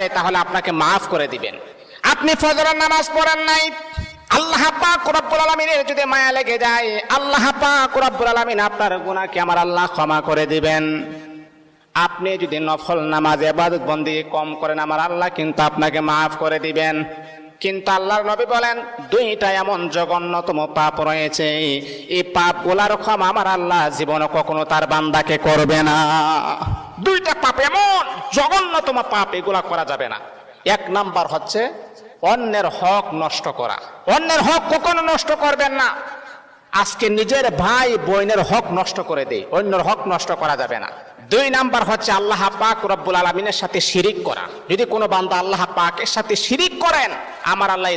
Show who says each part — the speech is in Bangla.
Speaker 1: তাহলে আপনাকে মাফ করে দিবেন। আপনি ফজরের নামাজ পড়েন নাই, আল্লাহ পাক রব্বুল আলামিনের যদি মায়া লেগে যায়, আল্লাহ পাক রব্বুল আলামিন আপনার গুনাহকে আমার আল্লাহ ক্ষমা করে দিবেন। আপনি যদি নফল নামাজ ইবাদত বন্দেগী কম করেন, আমার আল্লাহ কিন্তু আপনাকে মাফ করে দিবেন। কিন্তু আল্লাহর নবী বলেন, দুইটা এমন জঘন্যতম পাপ রয়েছে, এই পাপগুলার ক্ষমা আমার আল্লাহ জীবনে কখনো তার বান্দাকে করবে না। দুইটা পাপ এমন জঘন্যতম পাপ, এগুলা করা যাবে না। এক নাম্বার হচ্ছে অন্যের হক নষ্ট করা। অন্যের হক কখনো নষ্ট করবেন না। আজকে নিজের ভাই বোনের হক নষ্ট করে দেয়, অন্যের হক নষ্ট করা যাবে না। দুই নাম্বার হচ্ছে আল্লাহ পাক রব্বুল আলামিনের সাথে শিরিক করা। যদি কোনো বান্দা আল্লাহ পাকের সাথে শিরিক করেন, আমার আল্লাহ